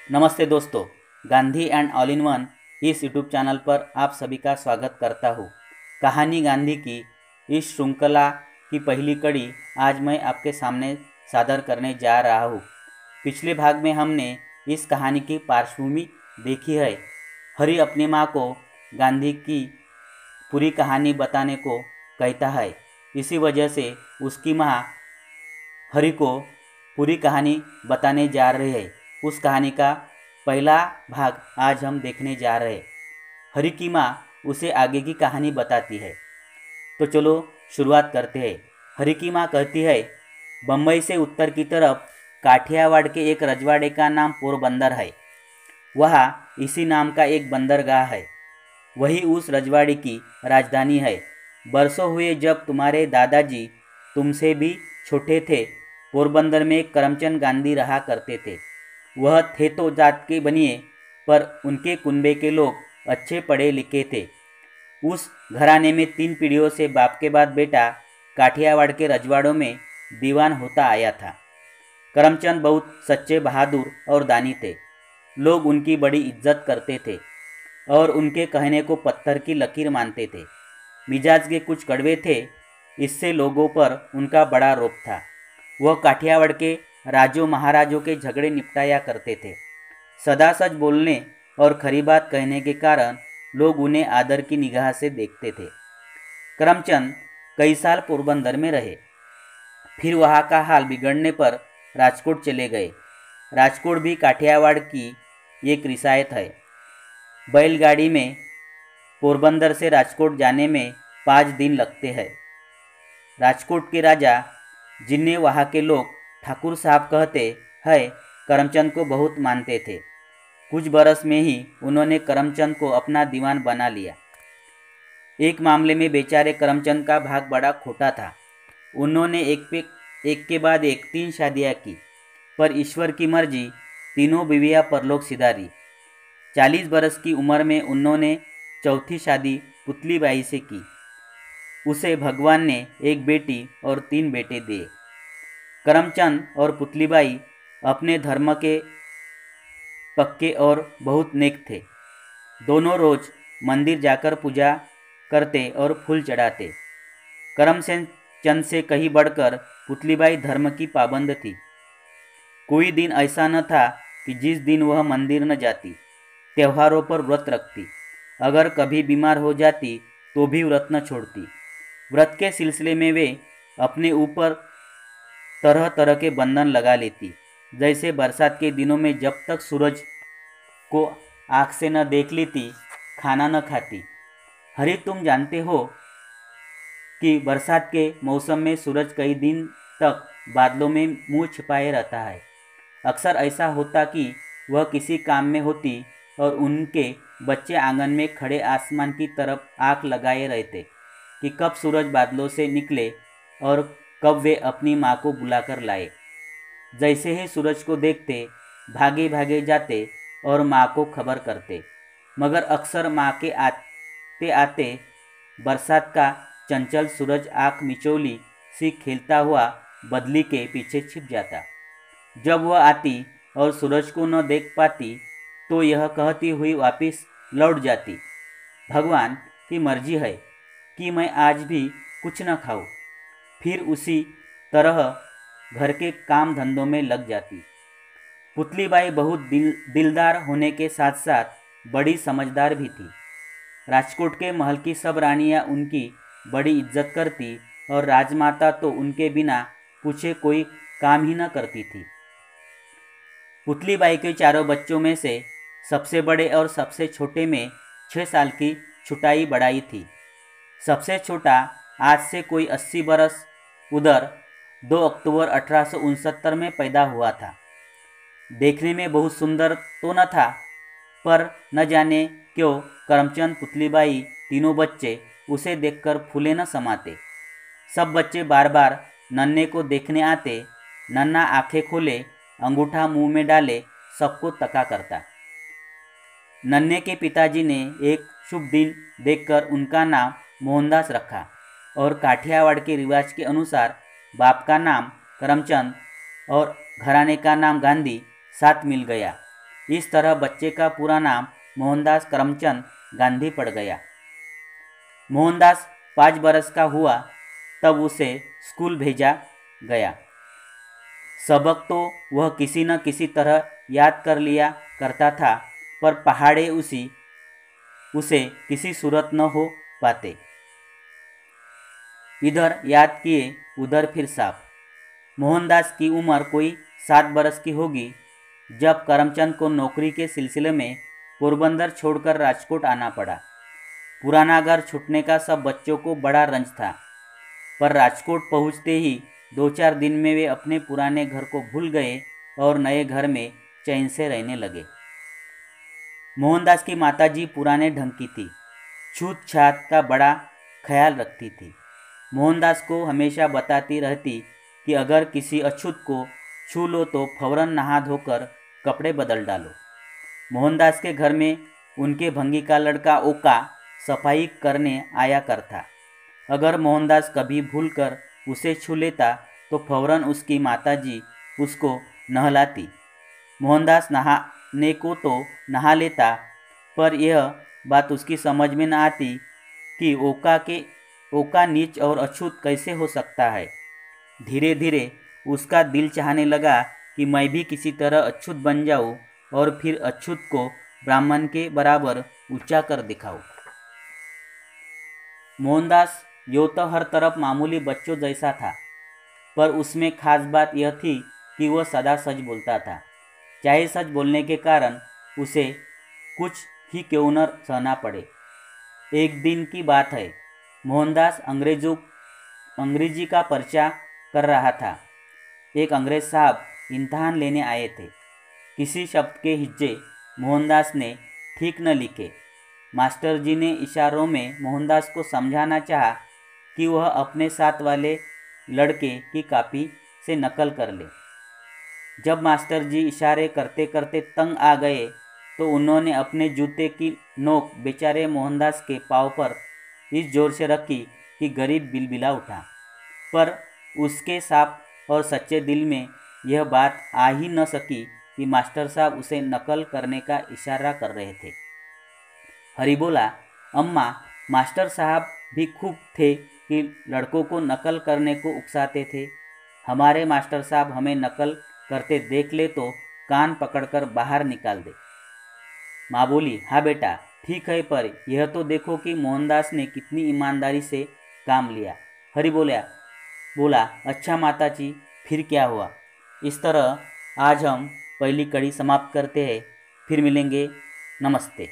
नमस्ते दोस्तों, Gandhi and all in one इस यूट्यूब चैनल पर आप सभी का स्वागत करता हूँ। कहानी गांधी की इस श्रृंखला की पहली कड़ी आज मैं आपके सामने सादर करने जा रहा हूँ। पिछले भाग में हमने इस कहानी की पार्श्वभूमि देखी है। हरि अपनी माँ को गांधी की पूरी कहानी बताने को कहता है। इसी वजह से उसकी माँ हरि को पूरी कहानी बताने जा रहे हैं। उस कहानी का पहला भाग आज हम देखने जा रहे हैं। हरि की माँ उसे आगे की कहानी बताती है। तो चलो शुरुआत करते हैं। हरि की माँ कहती है, बम्बई से उत्तर की तरफ काठियावाड़ के एक रजवाड़े का नाम पोरबंदर है। वहाँ इसी नाम का एक बंदरगाह है। वही उस रजवाड़े की राजधानी है। बरसों हुए जब तुम्हारे दादाजी तुमसे भी छोटे थे, पोरबंदर में करमचंद गांधी रहा करते थे। वह थे तो जात के बनिए, पर उनके कुनबे के लोग अच्छे पढ़े लिखे थे। उस घराने में 3 पीढ़ियों से बाप के बाद बेटा काठियावाड़ के रजवाड़ों में दीवान होता आया था। करमचंद बहुत सच्चे, बहादुर और दानी थे। लोग उनकी बड़ी इज्जत करते थे और उनके कहने को पत्थर की लकीर मानते थे। मिजाज के कुछ कड़वे थे, इससे लोगों पर उनका बड़ा रौब था। वह काठियावाड़ के राजों महाराजों के झगड़े निपटाया करते थे। सदा सच बोलने और खरी बात कहने के कारण लोग उन्हें आदर की निगाह से देखते थे। करमचंद कई साल पोरबंदर में रहे, फिर वहाँ का हाल बिगड़ने पर राजकोट चले गए। राजकोट भी काठियावाड़ की एक रियासत है। बैलगाड़ी में पोरबंदर से राजकोट जाने में 5 दिन लगते हैं। राजकोट के राजा, जिन्हें वहाँ के लोग ठाकुर साहब कहते हैं, करमचंद को बहुत मानते थे। कुछ बरस में ही उन्होंने करमचंद को अपना दीवान बना लिया। एक मामले में बेचारे करमचंद का भाग बड़ा खोटा था। उन्होंने एक के बाद एक 3 शादियाँ की, पर ईश्वर की मर्जी तीनों बीवियाँ परलोक सिधारी। 40 बरस की उम्र में उन्होंने चौथी शादी पुतलीबाई से की। उसे भगवान ने एक बेटी और 3 बेटे दिए। करमचंद और पुतलीबाई अपने धर्म के पक्के और बहुत नेक थे। दोनों रोज मंदिर जाकर पूजा करते और फूल चढ़ाते। करमचंद से कहीं बढ़कर पुतलीबाई धर्म की पाबंद थी। कोई दिन ऐसा न था कि जिस दिन वह मंदिर न जाती। त्योहारों पर व्रत रखती। अगर कभी बीमार हो जाती तो भी व्रत न छोड़ती। व्रत के सिलसिले में वे अपने ऊपर तरह तरह के बंधन लगा लेती। जैसे बरसात के दिनों में जब तक सूरज को आँख से न देख लेती, खाना न खाती। हरि, तुम जानते हो कि बरसात के मौसम में सूरज कई दिन तक बादलों में मुंह छिपाए रहता है। अक्सर ऐसा होता कि वह किसी काम में होती और उनके बच्चे आंगन में खड़े आसमान की तरफ आंख लगाए रहते कि कब सूरज बादलों से निकले और कब वे अपनी माँ को बुलाकर लाए। जैसे ही सूरज को देखते, भागे भागे जाते और माँ को खबर करते। मगर अक्सर माँ के आते आते बरसात का चंचल सूरज आँख मिचौली सी खेलता हुआ बदली के पीछे छिप जाता। जब वह आती और सूरज को न देख पाती तो यह कहती हुई वापस लौट जाती, भगवान की मर्जी है कि मैं आज भी कुछ न खाऊं। फिर उसी तरह घर के काम धंधों में लग जाती। पुतलीबाई बहुत दिलदार होने के साथ साथ बड़ी समझदार भी थी। राजकोट के महल की सब रानियां उनकी बड़ी इज्जत करती और राजमाता तो उनके बिना पूछे कोई काम ही न करती थी। पुतलीबाई के चारों बच्चों में से सबसे बड़े और सबसे छोटे में 6 साल की छुटाई बढ़ाई थी। सबसे छोटा आज से कोई 80 बरस उधर 2 अक्टूबर 1869 में पैदा हुआ था। देखने में बहुत सुंदर तो न था, पर न जाने क्यों करमचंद, पुतलीबाई तीनों बच्चे उसे देखकर फूले न समाते। सब बच्चे बार बार नन्हे को देखने आते। नन्हा आंखें खोले, अंगूठा मुंह में डाले, सबको तका करता। नन्हे के पिताजी ने एक शुभ दिन देखकर उनका नाम मोहनदास रखा और काठियावाड़ के रिवाज के अनुसार बाप का नाम करमचंद और घराने का नाम गांधी साथ मिल गया। इस तरह बच्चे का पूरा नाम मोहनदास करमचंद गांधी पड़ गया। मोहनदास 5 बरस का हुआ तब उसे स्कूल भेजा गया। सबक तो वह किसी न किसी तरह याद कर लिया करता था, पर पहाड़े उसे किसी सूरत न हो पाते। इधर याद किए उधर फिर साफ। मोहनदास की उम्र कोई 7 बरस की होगी जब करमचंद को नौकरी के सिलसिले में पोरबंदर छोड़कर राजकोट आना पड़ा। पुराना घर छूटने का सब बच्चों को बड़ा रंज था, पर राजकोट पहुंचते ही 2-4 दिन में वे अपने पुराने घर को भूल गए और नए घर में चैन से रहने लगे। मोहनदास की माताजी पुराने ढंग की थी, छूत छात का बड़ा ख्याल रखती थी। मोहनदास को हमेशा बताती रहती कि अगर किसी अछूत को छू लो तो फौरन नहा धोकर कपड़े बदल डालो। मोहनदास के घर में उनके भंगी का लड़का ओका सफाई करने आया करता। अगर मोहनदास कभी भूलकर उसे छू लेता तो फौरन उसकी माताजी उसको नहलाती। मोहनदास नहाने को तो नहा लेता, पर यह बात उसकी समझ में न आती कि ओका नीच और अछूत कैसे हो सकता है। धीरे धीरे उसका दिल चाहने लगा कि मैं भी किसी तरह अछूत बन जाऊं और फिर अछूत को ब्राह्मण के बराबर ऊंचा कर दिखाऊं। मोहनदास यो तो हर तरफ मामूली बच्चों जैसा था, पर उसमें खास बात यह थी कि वह सदा सच बोलता था, चाहे सच बोलने के कारण उसे कुछ ही क्यों न सहना पड़े। एक दिन की बात है, मोहनदास अंग्रेजी का पर्चा कर रहा था। एक अंग्रेज साहब इम्तहान लेने आए थे। किसी शब्द के हिज्जे मोहनदास ने ठीक न लिखे। मास्टर जी ने इशारों में मोहनदास को समझाना चाहा कि वह अपने साथ वाले लड़के की कॉपी से नकल कर ले। जब मास्टर जी इशारे करते करते तंग आ गए तो उन्होंने अपने जूते की नोक बेचारे मोहनदास के पाँव पर इस जोर से रखी कि गरीब बिलबिला उठा। पर उसके साफ और सच्चे दिल में यह बात आ ही न सकी कि मास्टर साहब उसे नकल करने का इशारा कर रहे थे। हरि बोला, अम्मा, मास्टर साहब भी खूब थे कि लड़कों को नकल करने को उकसाते थे। हमारे मास्टर साहब हमें नकल करते देख ले तो कान पकड़कर बाहर निकाल दे। माँ बोली, हाँ बेटा ठीक है, पर यह तो देखो कि मोहनदास ने कितनी ईमानदारी से काम लिया। हरि बोला, अच्छा माताजी, फिर क्या हुआ? इस तरह आज हम पहली कड़ी समाप्त करते हैं। फिर मिलेंगे। नमस्ते।